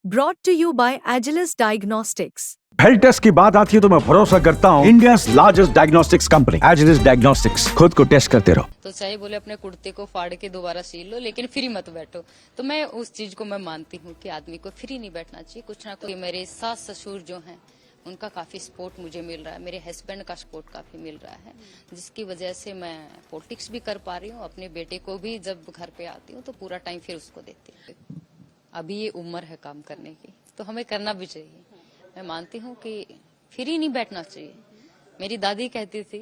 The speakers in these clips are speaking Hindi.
Brought to you by Agilus Diagnostics. Health test की बात आती है तो मैं भरोसा करता हूँ India largest diagnostics company Agilus Diagnostics. खुद को टेस्ट करते रहो। तो चाहे बोले अपने कुर्ते को फाड़ के दोबारा सील लो, लेकिन फ्री मत बैठो। तो मैं उस चीज को मैं मानती हूँ कि आदमी को फ्री नहीं बैठना चाहिए। कुछ ना कुछ मेरे सास ससुर जो हैं उनका काफी सपोर्ट मुझे मिल रहा है, मेरे हस्बैंड का सपोर्ट काफी मिल रहा है, जिसकी वजह से मैं पॉलिटिक्स भी कर पा रही हूँ। अपने बेटे को भी जब घर पे आती हूँ तो पूरा टाइम फिर उसको देती हूँ। अभी ये उम्र है काम करने की, तो हमें करना भी चाहिए। मैं मानती हूँ कि फ्री नहीं बैठना चाहिए। मेरी दादी कहती थी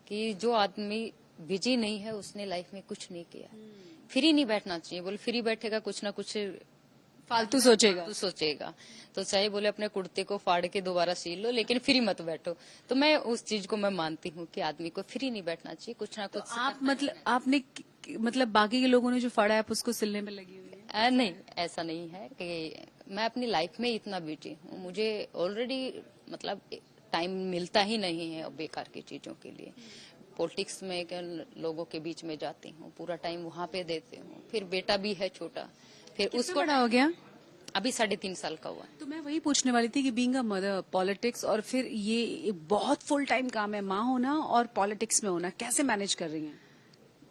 कि जो आदमी बिजी नहीं है उसने लाइफ में कुछ नहीं किया। फ्री नहीं बैठना चाहिए। बोले फ्री बैठेगा कुछ ना कुछ फालतू सोचेगा। तो सोचेगा। तो चाहे बोले अपने कुर्ते को फाड़ के दोबारा सील लो, लेकिन फ्री मत बैठो। तो मैं उस चीज को मैं मानती हूँ कि आदमी को फ्री नहीं बैठना चाहिए। कुछ ना कुछ आप मतलब बाकी के लोगों ने जो फाड़ा है आप उसको सिलने में लगी हुई है? नहीं, ऐसा नहीं है कि मैं अपनी लाइफ में इतना बिजी हूँ। मुझे ऑलरेडी मतलब टाइम मिलता ही नहीं है बेकार की चीजों के लिए। पॉलिटिक्स में क्या लोगों के बीच में जाती हूँ, पूरा टाइम वहाँ पे देती हूँ। फिर बेटा भी है छोटा, फिर उसको बड़ा हो गया? अभी 3.5 साल का हुआ है। तो मैं वही पूछने वाली थी कि बीइंग अ मदर, पॉलिटिक्स और फिर ये एक बहुत फुल टाइम काम है, माँ होना और पॉलिटिक्स में होना, कैसे मैनेज कर रही हैं?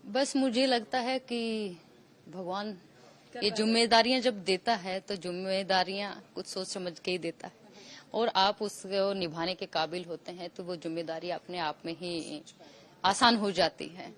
बस मुझे लगता है कि भगवान ये जिम्मेदारियां जब देता है तो जिम्मेदारियां कुछ सोच समझ के ही देता है, और आप उसको निभाने के काबिल होते हैं तो वो जिम्मेदारी अपने आप में ही आसान हो जाती है।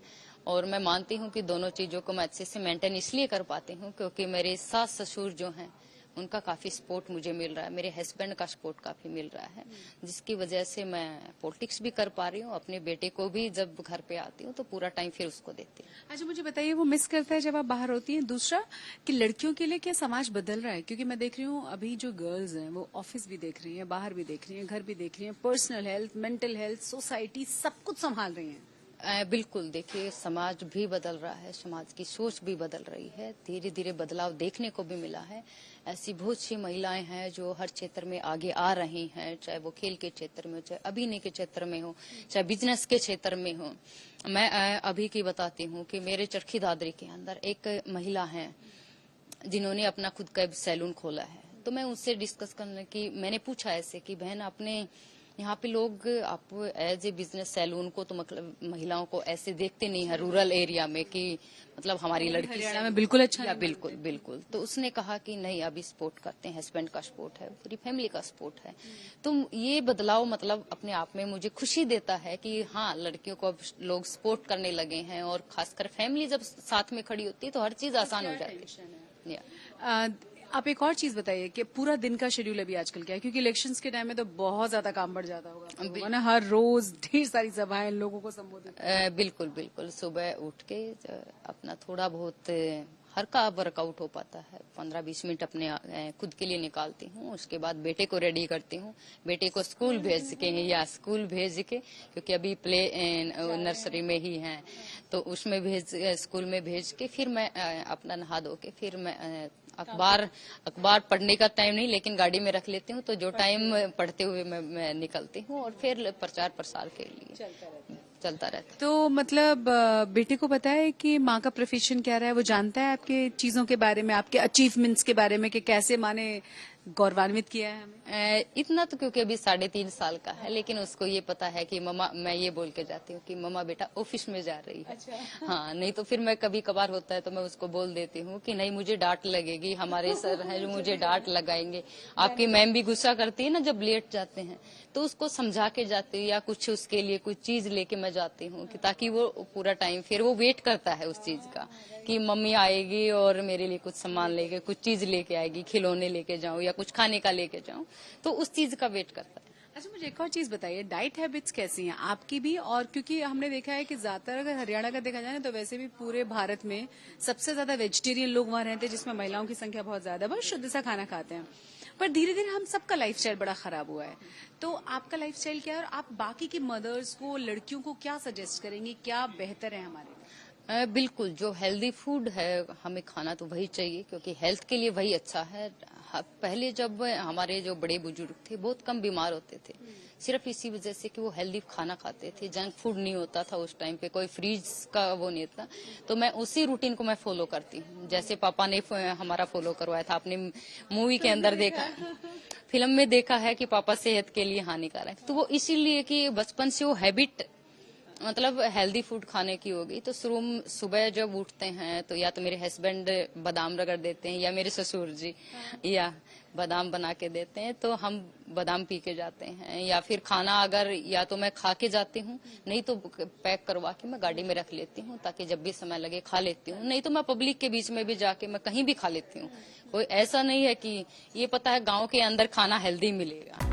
और मैं मानती हूँ कि दोनों चीजों को मैं अच्छे से मेंटेन इसलिए कर पाती हूँ क्योंकि मेरे सास ससुर जो हैं उनका काफी सपोर्ट मुझे मिल रहा है, मेरे हस्बैंड का सपोर्ट काफी मिल रहा है, जिसकी वजह से मैं पॉलिटिक्स भी कर पा रही हूँ। अपने बेटे को भी जब घर पे आती हूँ तो पूरा टाइम फिर उसको देती हूँ। अच्छा, मुझे बताइए वो मिस करता है जब आप बाहर होती हैं? दूसरा कि लड़कियों के लिए क्या समाज बदल रहा है? क्योंकि मैं देख रही हूँ अभी जो गर्ल्स हैं वो ऑफिस भी देख रही हैं, बाहर भी देख रही हैं, घर भी देख रही हैं, personal health, mental health, society सब कुछ संभाल रही हैं। बिल्कुल, देखिए समाज भी बदल रहा है, समाज की सोच भी बदल रही है, धीरे धीरे बदलाव देखने को भी मिला है। ऐसी बहुत सी महिलाएं हैं जो हर क्षेत्र में आगे आ रही हैं, चाहे वो खेल के क्षेत्र में, चाहे अभिनय के क्षेत्र में हो, चाहे बिजनेस के क्षेत्र में हो। मैं अभी की बताती हूँ कि मेरे चरखी दादरी के अंदर एक महिला है जिन्होंने अपना खुद का सैलून खोला है। तो मैं उनसे डिस्कस करने की मैंने पूछा ऐसे कि बहन आपने यहाँ पे लोग आप एज ए बिजनेस सैलून को तो मतलब महिलाओं को ऐसे देखते नहीं है रूरल एरिया में कि मतलब हमारी लड़की हरियाणा में बिल्कुल अच्छा या बिल्कुल बिल्कुल। तो उसने कहा कि नहीं अभी सपोर्ट करते हैं, हस्बैंड का सपोर्ट है, पूरी फैमिली का सपोर्ट है। तो ये बदलाव मतलब अपने आप में मुझे खुशी देता है कि हाँ लड़कियों को अब लोग सपोर्ट करने लगे हैं, और खासकर फैमिली जब साथ में खड़ी होती है तो हर चीज आसान हो जाती है। आप एक और चीज बताइए कि पूरा दिन का शेड्यूल अभी आजकल क्या है? क्योंकि इलेक्शंस के टाइम में तो बहुत ज्यादा काम बढ़ जाता होगा, ना हर रोज ढेर सारी सभाएं, लोगों को संबोधित। बिल्कुल बिल्कुल। सुबह उठ के अपना थोड़ा बहुत हल्का वर्कआउट हो पाता है, 15-20 मिनट अपने खुद के लिए निकालती हूँ। उसके बाद बेटे को रेडी करती हूँ, बेटे को स्कूल भेज के या स्कूल भेज के, क्योंकि अभी प्ले नर्सरी में ही है, तो उसमें स्कूल में भेज के फिर मैं अपना नहा धो के फिर मैं अखबार पढ़ने का टाइम नहीं लेकिन गाड़ी में रख लेती हूँ, तो जो टाइम पढ़ते हुए मैं निकलती हूँ, और फिर प्रचार प्रसार के लिए चलता रहता है। तो मतलब बेटे को पता है कि माँ का प्रोफेशन क्या रहा है? वो जानता है आपके चीजों के बारे में, आपके अचीवमेंट्स के बारे में कि कैसे माँ ने गौरवान्वित किया है हमें? इतना तो क्योंकि अभी 3.5 साल का है, लेकिन उसको ये पता है कि मम्मा, मैं ये बोल के जाती हूँ कि मम्मा बेटा ऑफिस में जा रही है। अच्छा। हाँ, नहीं तो फिर मैं कभी कभार होता है तो मैं उसको बोल देती हूँ कि नहीं मुझे डांट लगेगी, हमारे सर हैं जो मुझे डांट लगाएंगे। आपकी मैम भी गुस्सा करती है ना जब लेट जाते हैं, तो उसको समझा के जाती हूँ, या कुछ उसके लिए कुछ चीज लेके मैं जाती हूँ कि ताकि वो पूरा टाइम फिर वो वेट करता है उस चीज का कि मम्मी आएगी और मेरे लिए कुछ सामान लेके, कुछ चीज लेके आएगी, खिलौने लेके जाऊं या कुछ खाने का लेके जाऊं, तो उस चीज का वेट करता है। अच्छा, मुझे एक और चीज बताइए, डाइट हैबिट्स कैसी हैं आपकी भी? और क्योंकि हमने देखा है कि ज्यादातर अगर हरियाणा का देखा जाए तो वैसे भी पूरे भारत में सबसे ज्यादा वेजिटेरियन लोग वहां रहते हैं, जिसमें महिलाओं की संख्या बहुत ज्यादा है, बहुत शुद्ध सा खाना खाते हैं। पर धीरे धीरे हम सबका लाइफस्टाइल बड़ा खराब हुआ है। तो आपका लाइफस्टाइल क्या है, और आप बाकी की मदर्स को, लड़कियों को क्या सजेस्ट करेंगे, क्या बेहतर है हमारे लिए? बिल्कुल, जो हेल्दी फूड है हमें खाना तो वही चाहिए, क्योंकि हेल्थ के लिए वही अच्छा है। हाँ, पहले जब हमारे जो बड़े बुजुर्ग थे बहुत कम बीमार होते थे, सिर्फ इसी वजह से कि वो हेल्दी खाना खाते थे, जंक फूड नहीं होता था उस टाइम पे, कोई फ्रीज का वो नहीं था। तो मैं उसी रूटीन को मैं फॉलो करती हूँ, जैसे पापा ने हमारा फॉलो करवाया था। आपने मूवी के अंदर देखा, फिल्म में देखा है कि पापा सेहत के लिए हानिकारक, तो वो इसीलिए कि बचपन से वो हैबिट मतलब हेल्दी फूड खाने की होगी। तो सुबह जब उठते हैं तो या तो मेरे हस्बैंड बादाम रगड़ देते हैं, या मेरे ससुर जी या बादाम बना के देते हैं, तो हम बादाम पी के जाते हैं। या फिर खाना अगर या तो मैं खा के जाती हूँ, नहीं तो पैक करवा के मैं गाड़ी में रख लेती हूँ, ताकि जब भी समय लगे खा लेती हूँ। नहीं तो मैं पब्लिक के बीच में भी जाके मैं कहीं भी खा लेती हूँ। कोई ऐसा नहीं है कि ये पता है गाँव के अंदर खाना हेल्दी मिलेगा।